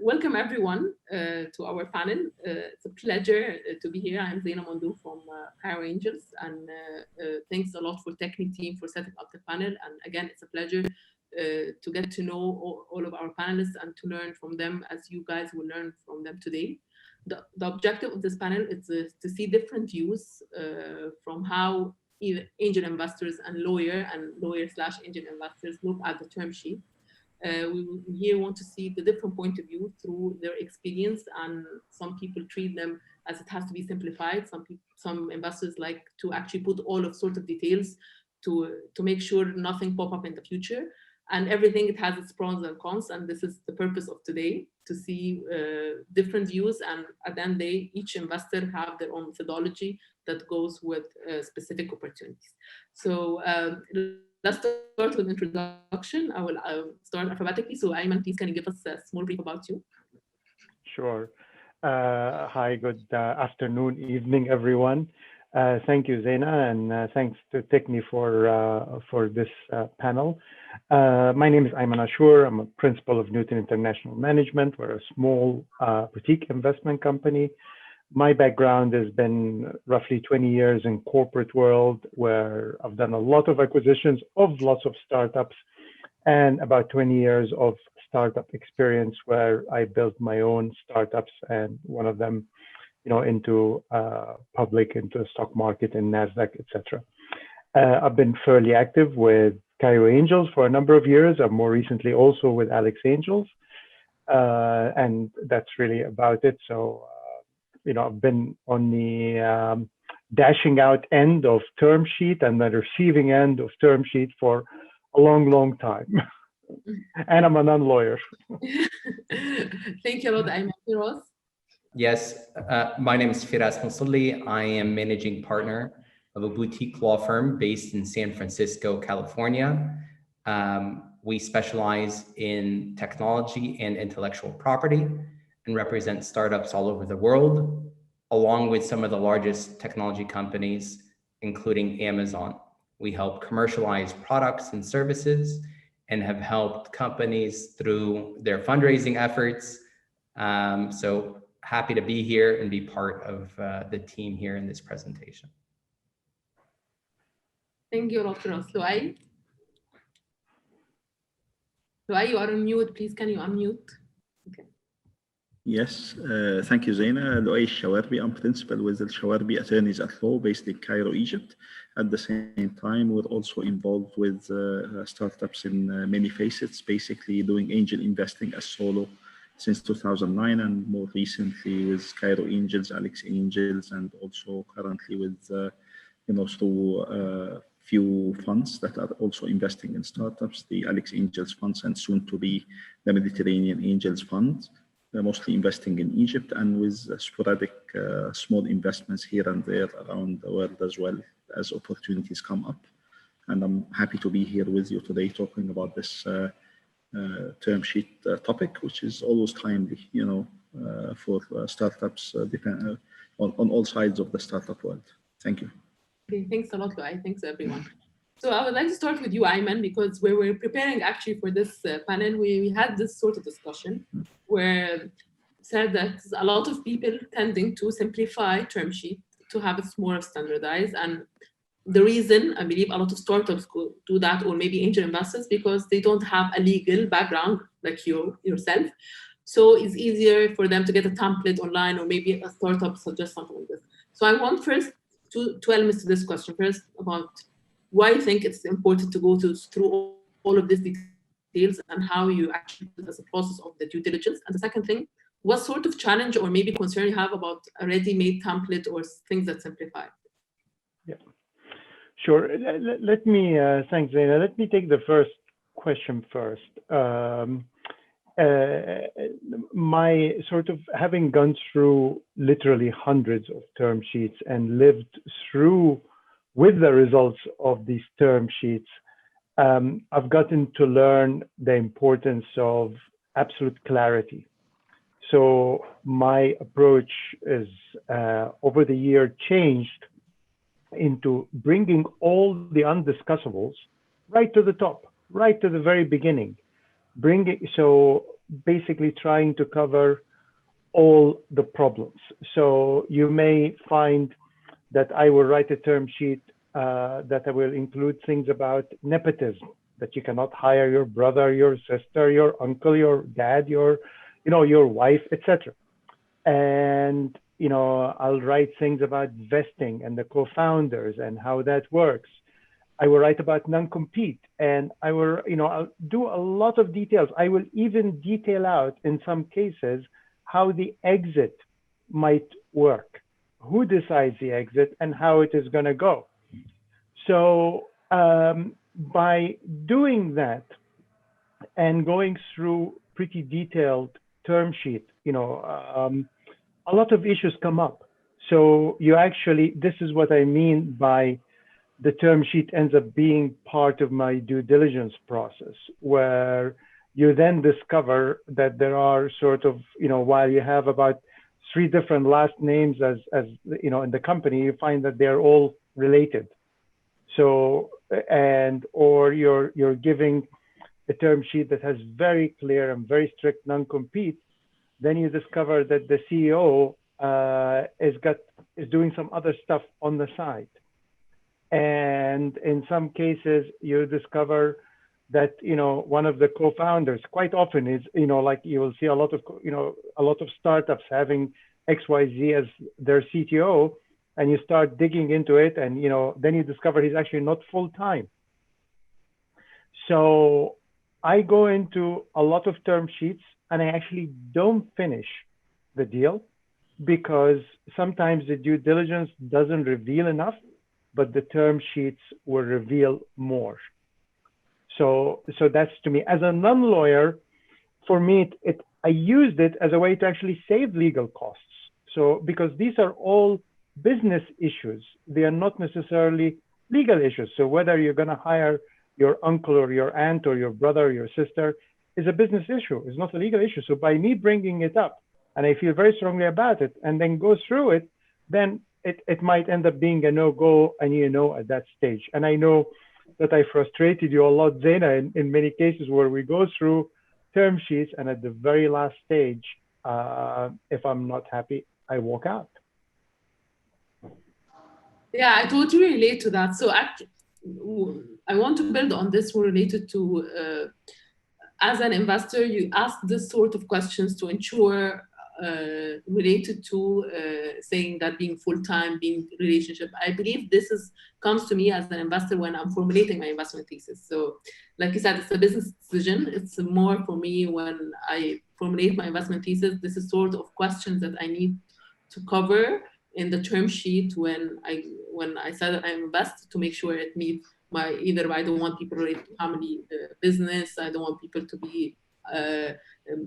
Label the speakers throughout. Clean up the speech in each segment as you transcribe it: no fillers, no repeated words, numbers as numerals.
Speaker 1: Welcome everyone to our panel. It's a pleasure to be here. I'm Zeina Mandour from Cairo Angels, and thanks a lot for Techni team for setting up the panel. And again, it's a pleasure to get to know all of our panelists and to learn from them as you guys will learn from them today. The objective of this panel is to see different views from how angel investors and lawyer/angel investors look at the term sheet. We here want to see the different point of view through their experience, and some people treat them as it has to be simplified. Some investors like to actually put all of sorts of details to make sure nothing pop up in the future. And everything, it has its pros and cons, and this is the purpose of today, to see different views, and at the end of the day, each investor have their own methodology that goes with specific opportunities. So let's start with introduction. I will start alphabetically. So Ayman, please can you give us a small brief about you?
Speaker 2: Sure. Hi, good afternoon, evening, everyone. Thank you, Zeina, and thanks to Techni for this panel. My name is Ayman Ashour. I'm a principal of Newton International Management. We're a small boutique investment company. My background has been roughly 20 years in corporate world, where I've done a lot of acquisitions of lots of startups, and about 20 years of startup experience where I built my own startups, and one of them, into public, into stock market and NASDAQ, etc. I've been fairly active with Cairo Angels for a number of years, and more recently also with Alex Angels, and that's really about it. So, I've been on the dashing out end of term sheet and the receiving end of term sheet for a long, long time. And I'm a non-lawyer.
Speaker 1: Thank you a lot, Ayman. Feras?
Speaker 3: Yes, my name is Feras Mousilli. I am managing partner of a boutique law firm based in San Francisco, California. We specialize in technology and intellectual property and represent startups all over the world, along with some of the largest technology companies, including Amazon. We help commercialize products and services and have helped companies through their fundraising efforts. So happy to be here and be part of the team here in this presentation.
Speaker 1: Thank you, Dr. Loay. Loay, you are on mute. Please, can you unmute? Okay.
Speaker 4: Yes, thank you, Zeina. Loay El-Shawarby. I'm principal with El-Shawarby Attorneys at Law based in Cairo, Egypt. At the same time, we're also involved with startups in many facets, basically doing angel investing as solo since 2009, and more recently with Cairo Angels, Alex Angels, and also currently with, through few funds that are also investing in startups, the Alex Angels funds, and soon to be the Mediterranean Angels Fund. They're mostly investing in Egypt, and with sporadic small investments here and there around the world as well as opportunities come up. And I'm happy to be here with you today talking about this term sheet topic, which is always timely, for startups on all sides of the startup world. Thank you.
Speaker 1: Okay, thanks a lot, Loay. Thanks, everyone. So I would like to start with you, Ayman, because we were preparing actually for this panel. We had this sort of discussion where said that a lot of people tending to simplify term sheet to have it more standardized. And the reason, I believe, a lot of startups could do that, or maybe angel investors, because they don't have a legal background like yourself. So it's easier for them to get a template online, or maybe a startup suggests something like this. So I want first two elements to this question. First, about why you think it's important to go through all of these details and how you actually do this process of the due diligence. And the second thing, what sort of challenge or maybe concern you have about a ready-made template or things that simplify?
Speaker 2: Yeah, sure. Let me, thanks, Zeina. Let me take the first question first. My sort of having gone through literally hundreds of term sheets and lived through with the results of these term sheets, I've gotten to learn the importance of absolute clarity. So my approach is over the year changed into bringing all the undiscussables right to the top, right to the very beginning. So basically trying to cover all the problems. So you may find that I will write a term sheet that I will include things about nepotism, that you cannot hire your brother, your sister, your uncle, your dad, your wife, etc. And I'll write things about vesting and the co-founders and how that works. I will write about non-compete, and I'll do a lot of details. I will even detail out in some cases how the exit might work, who decides the exit, and how it is going to go. So by doing that and going through pretty detailed term sheet, a lot of issues come up. So this is what I mean by the term sheet ends up being part of my due diligence process, where you then discover that there are sort of, while you have about 3 different last names as in the company, you find that they're all related. So, or you're giving a term sheet that has very clear and very strict non-compete, then you discover that the CEO is doing some other stuff on the side. And in some cases, you discover that one of the co-founders quite often is like you will see a lot of startups having XYZ as their CTO, and you start digging into it, and then you discover he's actually not full-time. So I go into a lot of term sheets, and I actually don't finish the deal because sometimes the due diligence doesn't reveal enough, but the term sheets will reveal more. So that's, to me, as a non-lawyer, for me, I used it as a way to actually save legal costs. So because these are all business issues, they are not necessarily legal issues. So whether you're going to hire your uncle or your aunt or your brother or your sister is a business issue. It's not a legal issue. So by me bringing it up, and I feel very strongly about it, and then go through it, then it might end up being a no-go, and at that stage. And I know that I frustrated you a lot, Zeina, in many cases where we go through term sheets, and at the very last stage, if I'm not happy, I walk out.
Speaker 1: Yeah, I totally relate to that. So actually, I want to build on this related to, as an investor, you ask this sort of questions to ensure related to saying that being full-time, being relationship. I believe this comes to me as an investor when I'm formulating my investment thesis. So like you said, it's a business decision. It's more for me when I formulate my investment thesis, this is sort of questions that I need to cover in the term sheet when I said I invest, to make sure it meets either I don't want people related to family business, I don't want people to be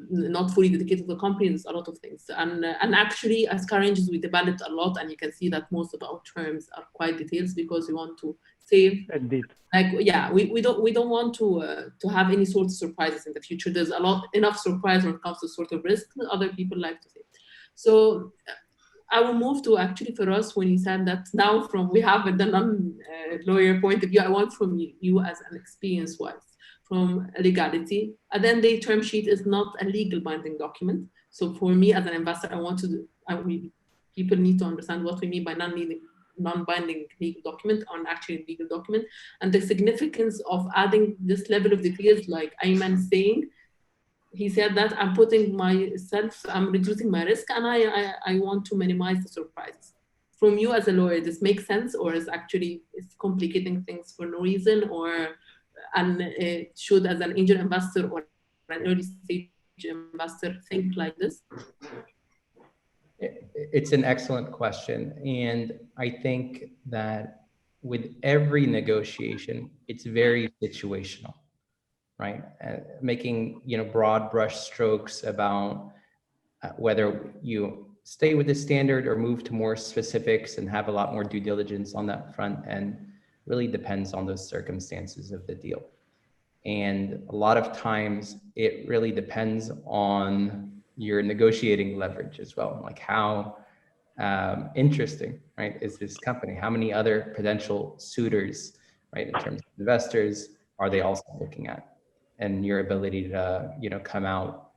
Speaker 1: not fully dedicated to the company. There's a lot of things, and actually as Cairo Angels we developed a lot, and you can see that most of our terms are quite detailed because we want to save.
Speaker 2: Indeed.
Speaker 1: Like we don't want to have any sort of surprises in the future. There's enough surprise when it comes to sort of risk that other people like to say. So I will move to actually for us when you said that now we have the non-lawyer point of view. I want from you as an experience-wise, from legality, and then the term sheet is not a legal binding document. So for me as an investor, people need to understand what we mean by non-binding legal document on actually legal document, and the significance of adding this level of details, like Ayman saying. He said that I'm reducing my risk, and I want to minimize the surprises. From you as a lawyer, this makes sense, or is actually it's complicating things for no reason, and should, as an angel investor or an early stage investor, think like this?
Speaker 3: It's an excellent question, and I think that with every negotiation, it's very situational. Right, making broad brush strokes about whether you stay with the standard or move to more specifics and have a lot more due diligence on that front end really depends on those circumstances of the deal. And a lot of times it really depends on your negotiating leverage as well, like how interesting, right, is this company? How many other potential suitors, right, in terms of investors, are they also looking at? And your ability to, come out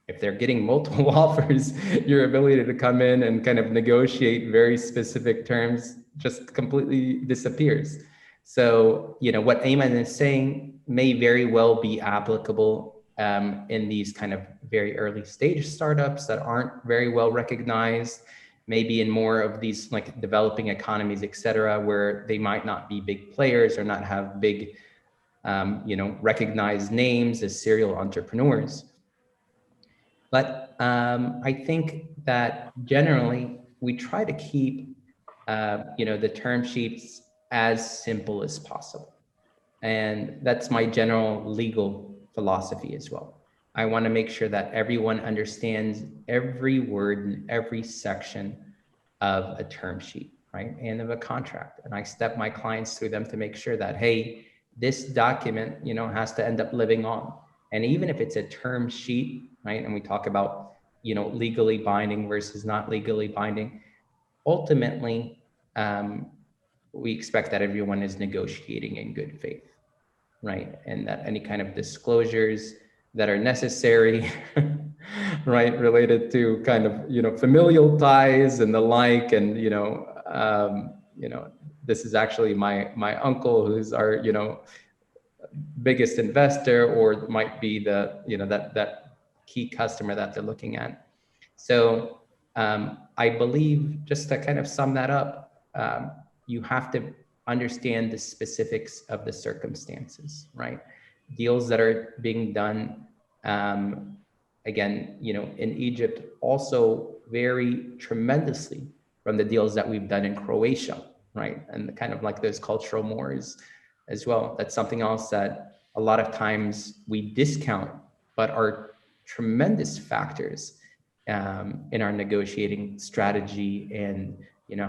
Speaker 3: If they're getting multiple offers, your ability to come in and kind of negotiate very specific terms just completely disappears. So, what Ayman is saying may very well be applicable in these kind of very early stage startups that aren't very well recognized, maybe in more of these like developing economies, et cetera, where they might not be big players or not have big, recognized names as serial entrepreneurs. But I think that generally we try to keep, the term sheets as simple as possible. And that's my general legal philosophy as well. I want to make sure that everyone understands every word and every section of a term sheet, right? And of a contract. And I step my clients through them to make sure that, hey, this document, has to end up living on. And even if it's a term sheet, right? And we talk about, legally binding versus not legally binding. Ultimately, we expect that everyone is negotiating in good faith, right? And that any kind of disclosures that are necessary, right, related to kind of, familial ties and the like, and, this is actually my uncle who's our, biggest investor, or might be the, that key customer that they're looking at. So I believe, just to kind of sum that up, you have to understand the specifics of the circumstances, right? Deals that are being done, again, in Egypt also vary tremendously from the deals that we've done in Croatia, right? And kind of like those cultural mores as well. That's something else that a lot of times we discount, but are tremendous factors in our negotiating strategy, and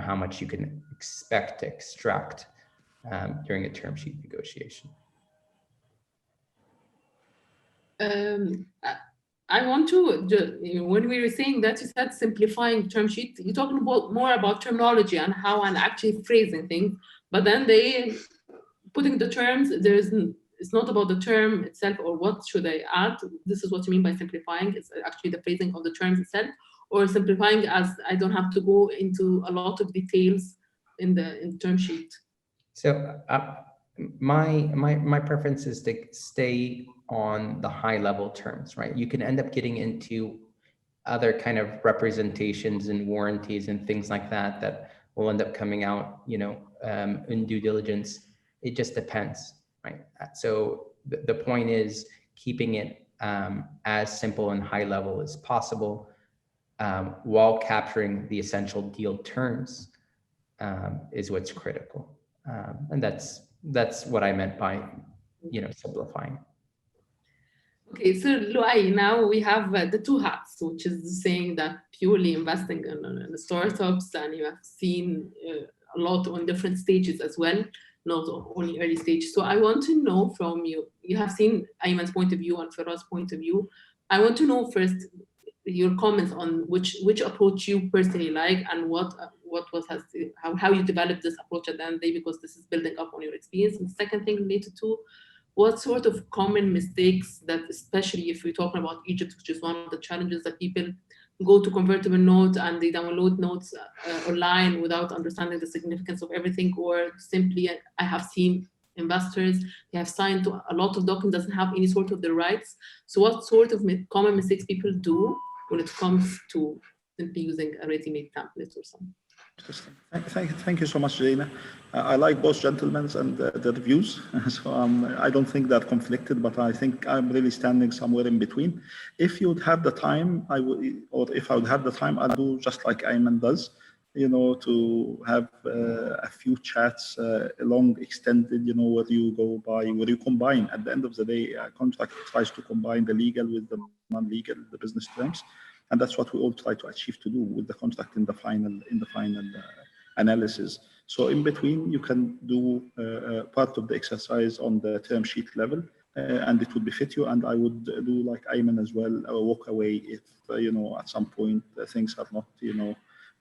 Speaker 3: how much you can expect to extract during a term sheet negotiation.
Speaker 1: I want to, when we were saying that, you said simplifying term sheet, you're talking about more about terminology and how and actually phrasing things, but then they putting the terms, it's not about the term itself or what should I add. This is what you mean by simplifying. It's actually the phrasing of the terms itself, or simplifying as I don't have to go into a lot of details in the term sheet.
Speaker 3: So my preference is to stay on the high level terms, right? You can end up getting into other kind of representations and warranties and things like that will end up coming out, in due diligence. It just depends, right? So the point is keeping it as simple and high level as possible, while capturing the essential deal terms is what's critical. And that's what I meant by, simplifying.
Speaker 1: Okay, so Loay, now we have the two hats, which is saying that purely investing in the startups, and you have seen a lot on different stages as well, not only early stage. So I want to know from you, you have seen Ayman's point of view and Feras' point of view. I want to know first your comments on which approach you personally like, and how you developed this approach at the end of the day, because this is building up on your experience. And the second thing related to what sort of common mistakes that, especially if we're talking about Egypt, which is one of the challenges, that people go to convertible notes and they download notes online without understanding the significance of everything, or simply I have seen investors, they have signed to a lot of documents, doesn't have any sort of the rights. So what sort of common mistakes people do when it comes to simply using a ready-made template or something?
Speaker 4: Thank you so much, Zeina. I like both gentlemen's and their views. So I don't think they're conflicted, but I think I'm really standing somewhere in between. If you would have the time, if I would have the time, I'll do just like Ayman does, to have a few chats, long extended, where you combine. At the end of the day, a contract tries to combine the legal with the non-legal, the business terms. And that's what we all try to achieve to do with the contract in the final analysis. So in between, you can do part of the exercise on the term sheet level, and it would befit you. And I would do like Ayman as well, walk away if at some point things are not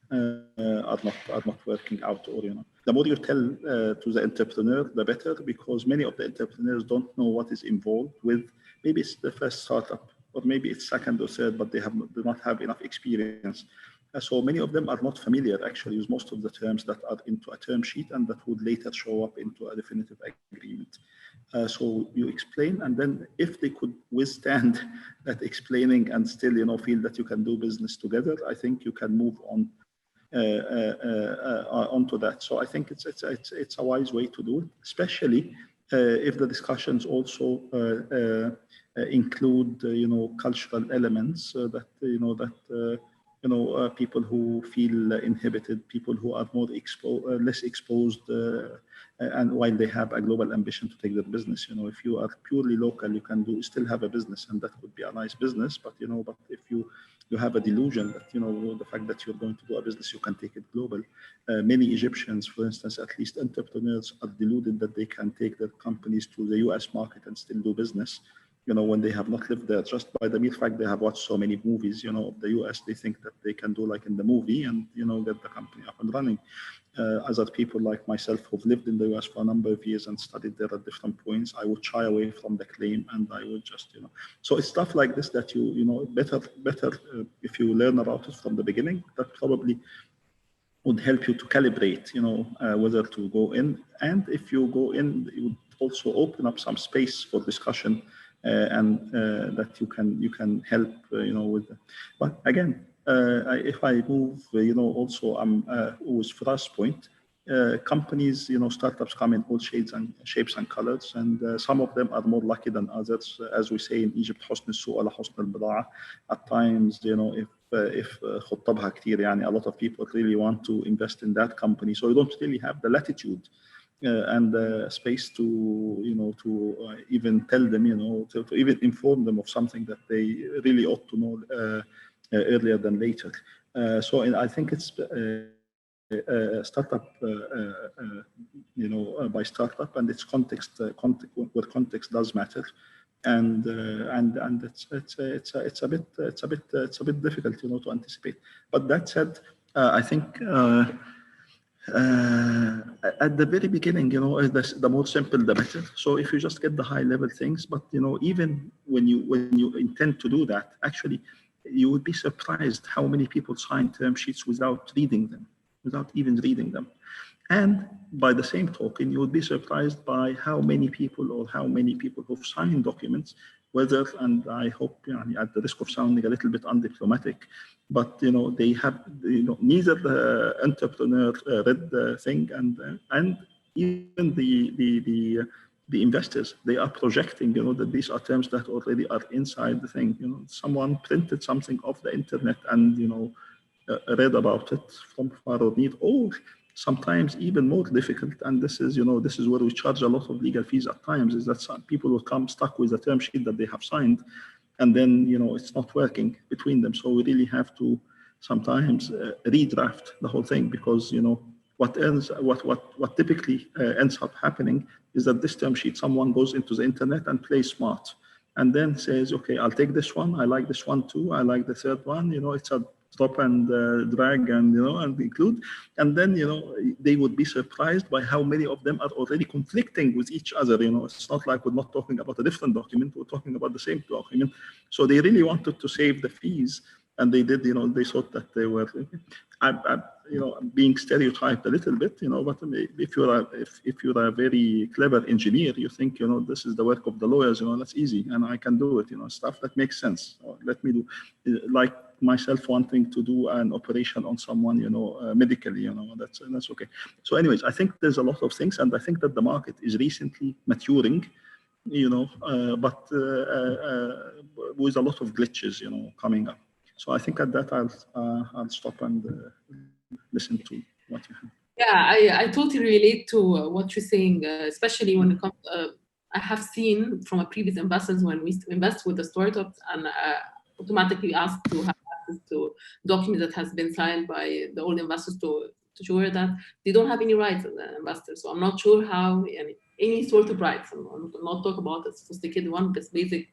Speaker 4: are not working out, or the more you tell to the entrepreneur, the better, because many of the entrepreneurs don't know what is involved with. Maybe it's the first startup, or maybe it's second or third, but do not have enough experience. So many of them are not familiar actually with most of the terms that are into a term sheet and that would later show up into a definitive agreement. So you explain, and then if they could withstand that explaining and still, feel that you can do business together, I think you can move on onto that. So I think it's a wise way to do it, especially if the discussions also include, cultural elements people who feel inhibited, people who are more less exposed, and while they have a global ambition to take their business. If you are purely local, you can still have a business, and that could be a nice business. But but if you have a delusion that the fact that you're going to do a business, you can take it global. Many Egyptians, for instance, at least entrepreneurs, are deluded that they can take their companies to the US market and still do business. When they have not lived there, just by the mere fact they have watched so many movies, of the US, they think that they can do like in the movie and, get the company up and running. Other people like myself who've lived in the US for a number of years and studied there at different points, I would shy away from the claim, and I would just, So it's stuff like this that better if you learn about it from the beginning, that probably would help you to calibrate, whether to go in. And if you go in, it would also open up some space for discussion. And that you can help with. But again, if I move, also with Feras' point, companies, startups come in all shapes and colors, and some of them are more lucky than others. As we say in Egypt, حسن السوق على حسن البضاعة. At times, if خطبها كتير, a lot of people really want to invest in that company, so you don't really have the latitude and space to even tell them, to even inform them of something that they really ought to know earlier than later. So I think it's startup, by startup, and its context, where context does matter, and it's a bit difficult, to anticipate. But that said, I think. At the very beginning, the more simple, the better. So if you just get the high level things, but even when you intend to do that, actually, you would be surprised how many people sign term sheets without even reading them. And by the same token, you would be surprised by how many people who've signed documents, whether, and I hope, at the risk of sounding a little bit undiplomatic, but they have, neither the entrepreneur read the thing, and even the investors, they are projecting, that these are terms that already are inside the thing. Someone printed something off the internet and read about it from far or near, or sometimes even more difficult, and this is where we charge a lot of legal fees at times, is that some people will come stuck with a term sheet that they have signed, and then it's not working between them. So we really have to sometimes redraft the whole thing, because what typically ends up happening is that this term sheet, someone goes into the internet and plays smart, and then says, okay, I'll take this one, I like this one too, I like the third one, it's a drop and drag and and include, and then they would be surprised by how many of them are already conflicting with each other. It's not like we're not talking about a different document, we're talking about the same document. So they really wanted to save the fees, and they did. They thought that they were being stereotyped a little bit, but if you're a very clever engineer, you think, this is the work of the lawyers, that's easy and I can do it, stuff that makes sense. Let me do, like myself wanting to do an operation on someone, medically, that's okay. So anyways, I think there's a lot of things, and I think that the market is recently maturing, but with a lot of glitches, coming up. So I think at that I'll stop and listen to what you have.
Speaker 1: Yeah, I totally relate to what you're saying, especially when it comes. I have seen from a previous investors, when we invest with the startups, and automatically asked to have access to documents that has been signed by the old investors to ensure that they don't have any rights as an investor. So I'm not sure how any sort of rights. I'm not talking about a sophisticated one, but basic.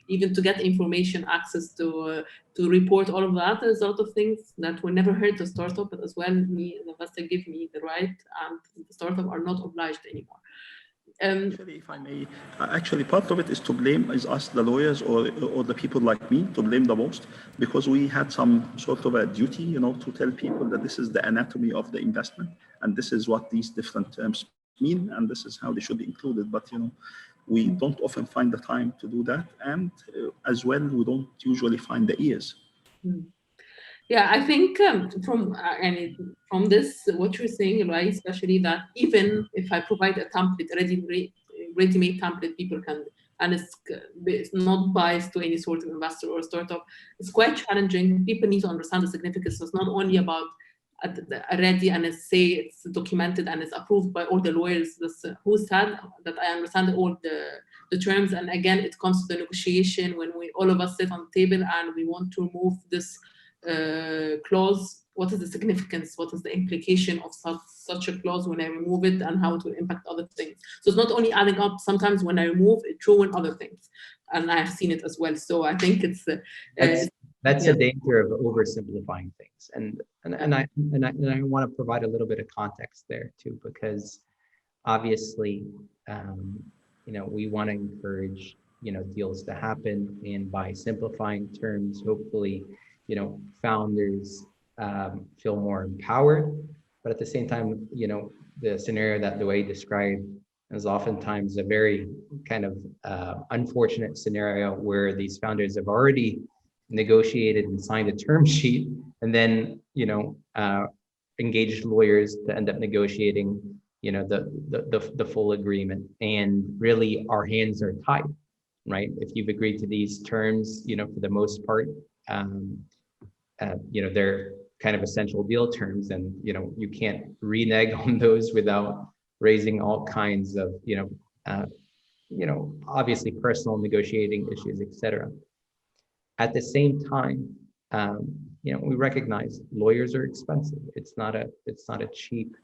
Speaker 1: Even to get information, access to report, all of that, there's a lot of things that were never heard to startup, but as well, me, an investor, give me the right, and the startup are not obliged anymore.
Speaker 4: Actually, if I may, actually part of it is to blame is us, the lawyers, or the people like me, to blame the most, because we had some sort of a duty, you know, to tell people that this is the anatomy of the investment, and this is what these different terms mean, and this is how they should be included. But you know, we don't often find the time to do that, and as well, we don't usually find the ears.
Speaker 1: Yeah, I think from this, what you're saying, right, especially that even if I provide a template, ready-made template, people can, and it's not biased to any sort of investor or startup, it's quite challenging. People need to understand the significance. So it's not only about ready and it's documented and it's approved by all the lawyers who said that I understand all the terms. And again, it comes to the negotiation when all of us sit on the table and we want to remove this clause. What is the significance? What is the implication of such a clause when I remove it, and how it will impact other things? So it's not only adding up. Sometimes when I remove, it throws in other things, and I've seen it as well. So I think it's
Speaker 3: that's a danger of oversimplifying things, and I want to provide a little bit of context there too, because obviously, you know, we want to encourage, you know, deals to happen, and by simplifying terms, hopefully, you know, founders feel more empowered. But at the same time, you know, the scenario that Loay described is oftentimes a very kind of unfortunate scenario where these founders have already negotiated and signed a term sheet, and then, you know, engaged lawyers to end up negotiating, you know, the full agreement, and really our hands are tied, right? If you've agreed to these terms, you know, for the most part, you know, they're kind of essential deal terms, and you know, you can't renege on those without raising all kinds of, you know, obviously personal negotiating issues, etc. At the same time, you know, we recognize lawyers are expensive. It's not a cheap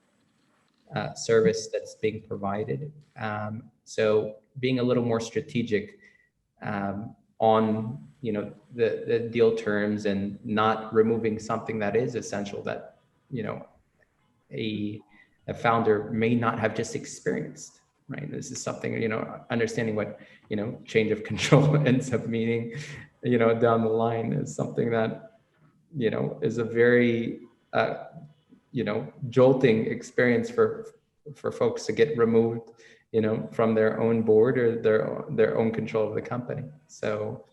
Speaker 3: service that's being provided. So being a little more strategic on, you know, the deal terms, and not removing something that is essential, that, you know, a founder may not have just experienced, right? This is something, you know, understanding what, you know, change of control ends up meaning, you know, down the line, is something that, you know, is a very, you know, jolting experience for folks to get removed, you know, from their own board or their own control of the company. So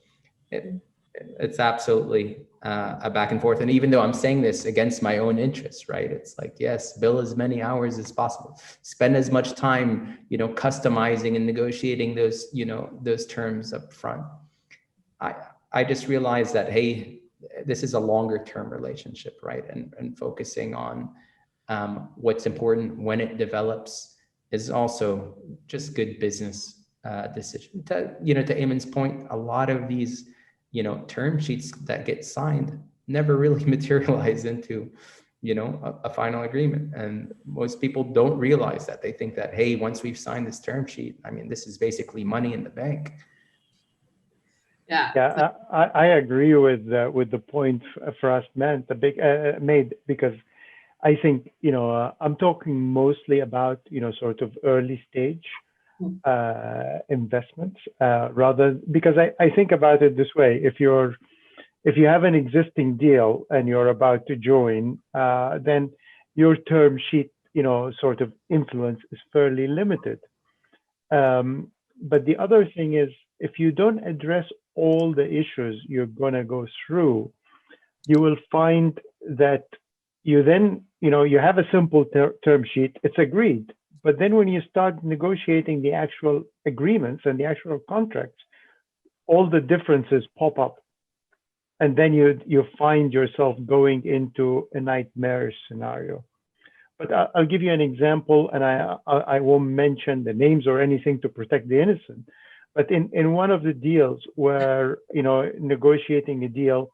Speaker 3: it's absolutely a back and forth. And even though I'm saying this against my own interests, right? It's like, yes, bill as many hours as possible, spend as much time, you know, customizing and negotiating those, you know, those terms up front. I just realized that, hey, this is a longer term relationship, right? And focusing on what's important when it develops is also just good business decision. You know, to Ayman's point, a lot of these, you know, term sheets that get signed never really materialize into, you know, a final agreement. And most people don't realize that. They think that, hey, once we've signed this term sheet, I mean, this is basically money in the bank.
Speaker 2: Yeah, I agree with the point Feras made, because I think, you know, I'm talking mostly about, you know, sort of early stage investments, rather, because I think about it this way: if you have an existing deal and you're about to join, then your term sheet, you know, sort of influence is fairly limited. But the other thing is, if you don't address all the issues you're going to go through, you will find that you then, you know, you have a simple term sheet, it's agreed. But then when you start negotiating the actual agreements and the actual contracts, all the differences pop up. And then you find yourself going into a nightmare scenario. But I'll give you an example, and I won't mention the names or anything to protect the innocent. But in one of the deals where, you know, negotiating a deal,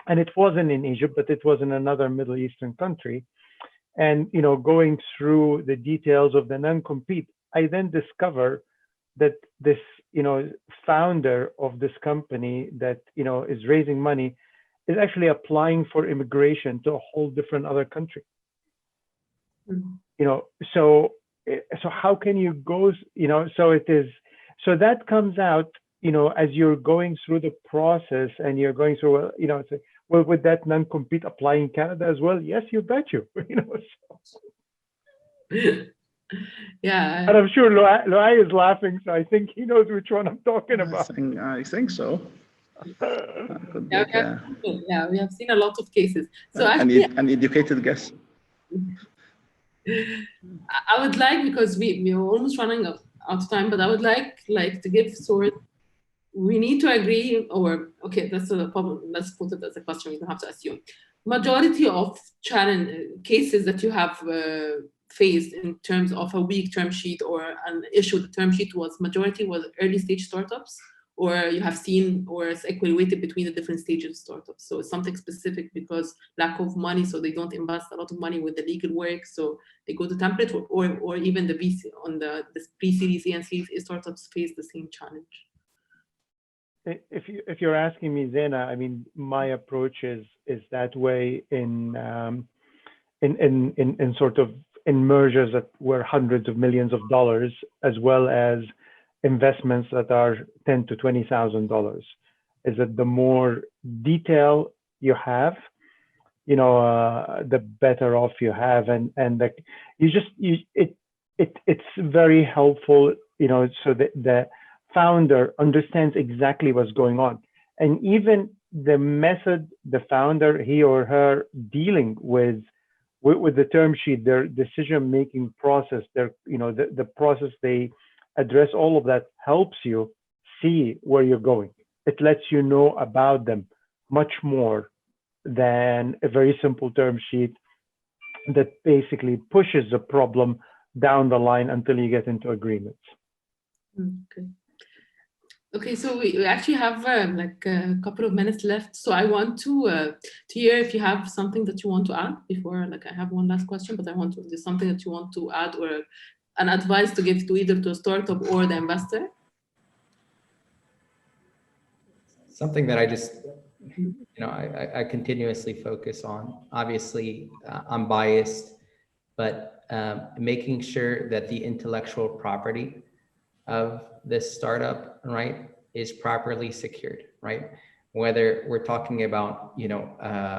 Speaker 2: and it wasn't in Egypt, but it was in another Middle Eastern country, and, you know, going through the details of the non-compete, I then discover that this, you know, founder of this company that, you know, is raising money is actually applying for immigration to a whole different other country. You know, so so how can you go, so that comes out, as you're going through the process and you're going through, it's like, well, would that non-compete apply in Canada as well? Yes, you bet you,
Speaker 1: Yeah.
Speaker 2: And I'm sure Loay is laughing, so I think he knows which one I'm talking about.
Speaker 4: I think so.
Speaker 1: Yeah, we have seen a lot of cases. So actually,
Speaker 4: an educated guess.
Speaker 1: I would like, because we're almost running out of time, but I would like to give we need to agree, or okay, that's a problem. Let's put it as a question. We don't have to assume. Majority of cases that you have faced in terms of a weak term sheet or an issue, the term sheet majority was early stage startups, or you have seen, or it's equally weighted between the different stages of startups. So it's something specific because lack of money, so they don't invest a lot of money with the legal work, so they go to template, or even the VC on the pre-Series A and Series A startups face the same challenge.
Speaker 2: If you're asking me, Zeina, I mean, my approach is that way in sort of in mergers that were hundreds of millions of dollars, as well as investments that are $10,000 to $20,000. Is that the more detail you have, the better off you have, and it's very helpful, so that the founder understands exactly what's going on, and even the method the founder, he or her, dealing with the term sheet, their decision-making process, the process they address, all of that helps you see where you're going. It lets you know about them much more than a very simple term sheet that basically pushes the problem down the line until you get into agreements.
Speaker 1: Okay, so we actually have like a couple of minutes left. So I want to hear if you have something that you want to add before, like I have one last question, but I want to do something that you want to add, or an advice to give to either to a startup or the investor.
Speaker 3: Something that I just, I continuously focus on. Obviously, I'm biased, but making sure that the intellectual property of this startup, right, is properly secured, right? Whether we're talking about,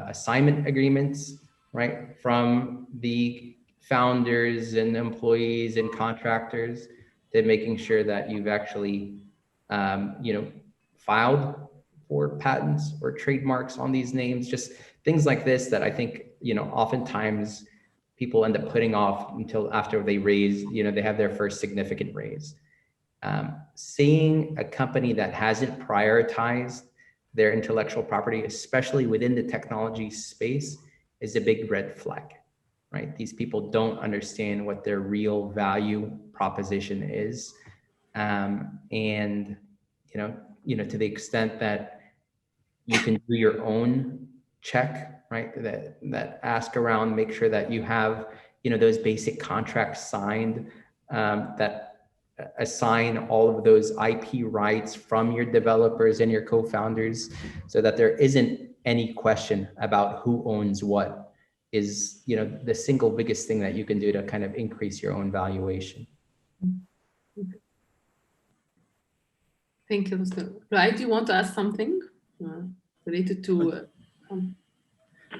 Speaker 3: assignment agreements, right, from the founders and employees and contractors, to making sure that you've actually, filed for patents or trademarks on these names, just things like this that I think, oftentimes people end up putting off until after they raise, they have their first significant raise. Seeing a company that hasn't prioritized their intellectual property, especially within the technology space, is a big red flag, right? These people don't understand what their real value proposition is. And, to the extent that you can do your own check, right? That ask around, make sure that you have, those basic contracts signed, that assign all of those IP rights from your developers and your co-founders, so that there isn't any question about who owns what, is, the single biggest thing that you can do to kind of increase your own valuation.
Speaker 1: Thank you, Mr. Lloyd, do you want to ask something related to?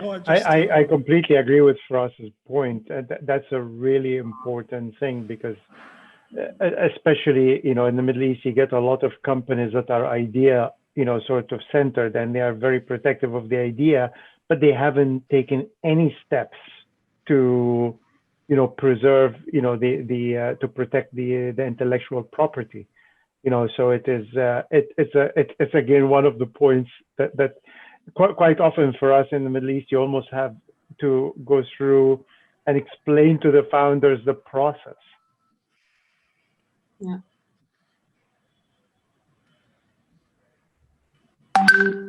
Speaker 2: I completely agree with Feras's point. That's a really important thing, because especially, in the Middle East, you get a lot of companies that are idea, sort of centered, and they are very protective of the idea, but they haven't taken any steps to, preserve, to protect the intellectual property. So it is, it's again one of the points that quite often for us in the Middle East, you almost have to go through and explain to the founders the process.
Speaker 1: Yeah.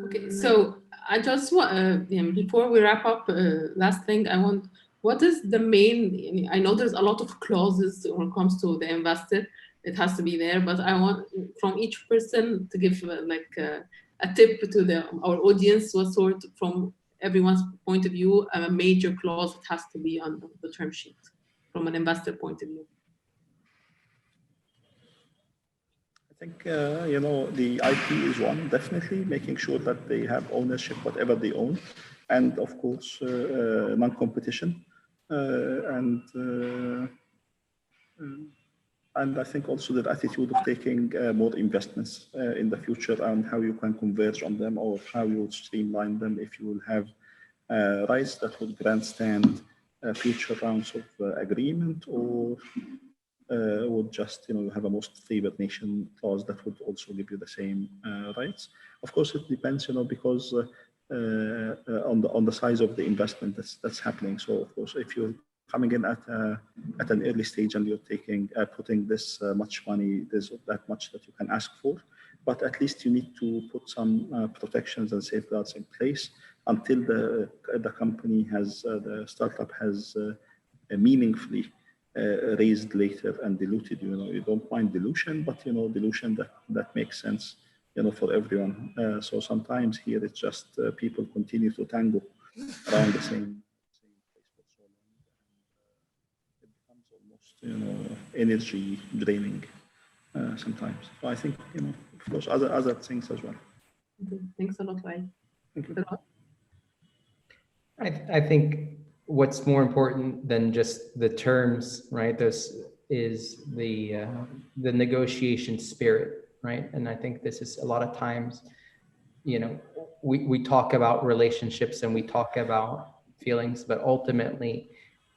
Speaker 1: Okay, so I just want, before we wrap up, last thing what is the main, I know there's a lot of clauses when it comes to the investor, it has to be there, but I want from each person to give a tip to our audience, what sort, from everyone's point of view, a major clause that has to be on the term sheet from an investor point of view.
Speaker 4: think, the IP is one, definitely, making sure that they have ownership, whatever they own. And of course, non-competition. And I think also the attitude of taking more investments in the future and how you can converge on them or how you would streamline them if you will have rights that would grandstand future rounds of agreement, or would just have a most favored nation clause that would also give you the same rights. Of course, it depends, because on the size of the investment that's happening. So of course, if you're coming in at an early stage and you're putting this much money, there's that much that you can ask for, but at least you need to put some protections and safeguards in place until the company the startup has meaningfully raised later and diluted. You don't mind dilution, but dilution that makes sense for everyone. So sometimes here it's just people continue to tango around the same place for so long, and it becomes almost energy draining sometimes. So I think of course other things as well.
Speaker 1: Okay. Thanks a lot, Lloyd.
Speaker 4: Thank you.
Speaker 3: I think what's more important than just the terms, right? This is the negotiation spirit, right? And I think this is a lot of times, we talk about relationships and we talk about feelings, but ultimately,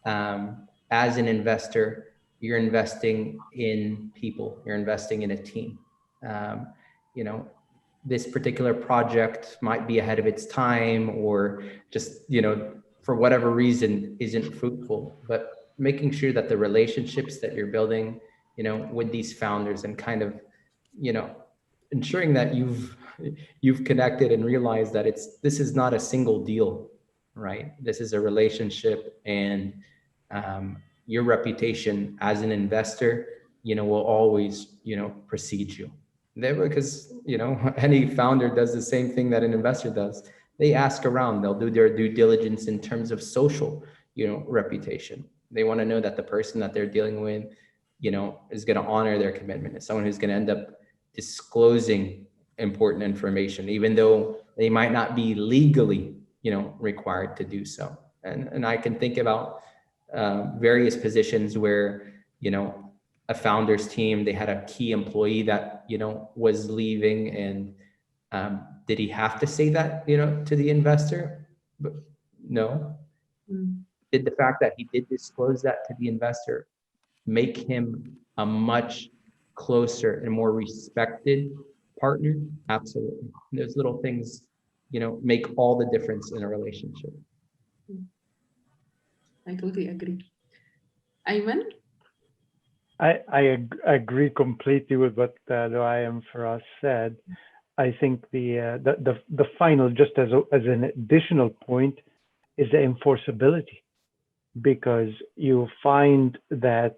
Speaker 3: as an investor, you're investing in people, you're investing in a team. This particular project might be ahead of its time, or just, for whatever reason isn't fruitful, but making sure that the relationships that you're building, with these founders, and kind of, ensuring that you've connected and realized that this is not a single deal, right? This is a relationship, and your reputation as an investor, will always, precede you. Because, any founder does the same thing that an investor does. They ask around, they'll do their due diligence in terms of social, reputation. They want to know that the person that they're dealing with, is going to honor their commitment. It's someone who's going to end up disclosing important information, even though they might not be legally, required to do so. And I can think about various positions where, a founder's team, they had a key employee that, was leaving, and did he have to say that, to the investor? But no. Did the fact that he did disclose that to the investor make him a much closer and more respected partner? Absolutely. Those little things, make all the difference in a relationship.
Speaker 1: I totally agree. Ayman?
Speaker 2: I agree completely with what Loay and Feras said. I think the final, just as an additional point, is the enforceability, because you find that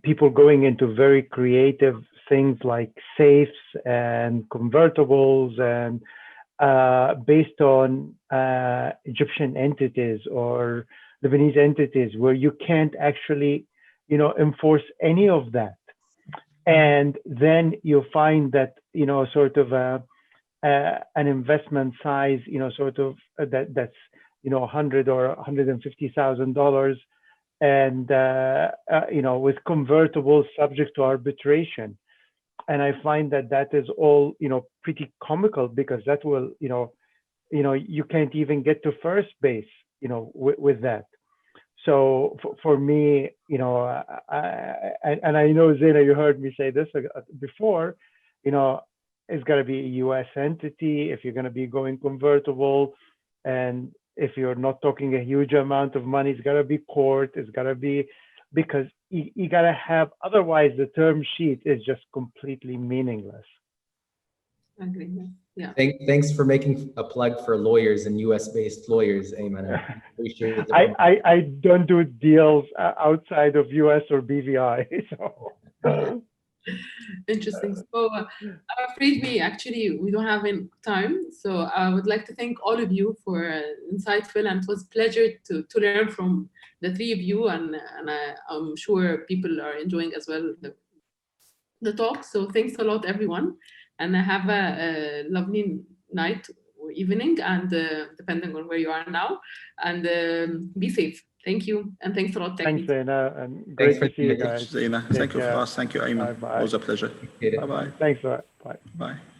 Speaker 2: people going into very creative things like safes and convertibles, and based on Egyptian entities or Lebanese entities, where you can't actually, enforce any of that. And then you find that, sort of an investment size, sort of that's, $100,000 or $150,000, and, with convertibles subject to arbitration. And I find that is all, pretty comical, because that will, you can't even get to first base, with that. So for me, and I know, Zeina, you heard me say this before, it's got to be a U.S. entity if you're going to be going convertible. And if you're not talking a huge amount of money, it's got to be court, it's got to be, because you got to have, otherwise the term sheet is just completely meaningless.
Speaker 1: I agree. Yeah.
Speaker 3: Thanks for making a plug for lawyers and US-based lawyers, Ayman. I appreciate it.
Speaker 2: I don't do deals outside of US or BVI. So.
Speaker 1: Interesting. So I'm afraid we don't have any time. So I would like to thank all of you for insightful, and it was a pleasure to learn from the three of you, and I'm sure people are enjoying as well the talk. So thanks a lot, everyone, and have a lovely night or evening, and depending on where you are now, and be safe. Thank you, and thanks a lot,
Speaker 2: Thanks,
Speaker 1: Technique.
Speaker 2: Zaina, and
Speaker 3: Thanks
Speaker 2: great
Speaker 3: for
Speaker 2: to see you
Speaker 3: the
Speaker 2: guys.
Speaker 4: Zeina,
Speaker 2: Take
Speaker 4: thank you,
Speaker 2: care.
Speaker 4: Feras. Thank you, Ayman.
Speaker 2: Bye-bye.
Speaker 4: It was a pleasure.
Speaker 3: Appreciate it.
Speaker 4: Bye-bye.
Speaker 2: Thanks a lot. Bye.
Speaker 4: Bye.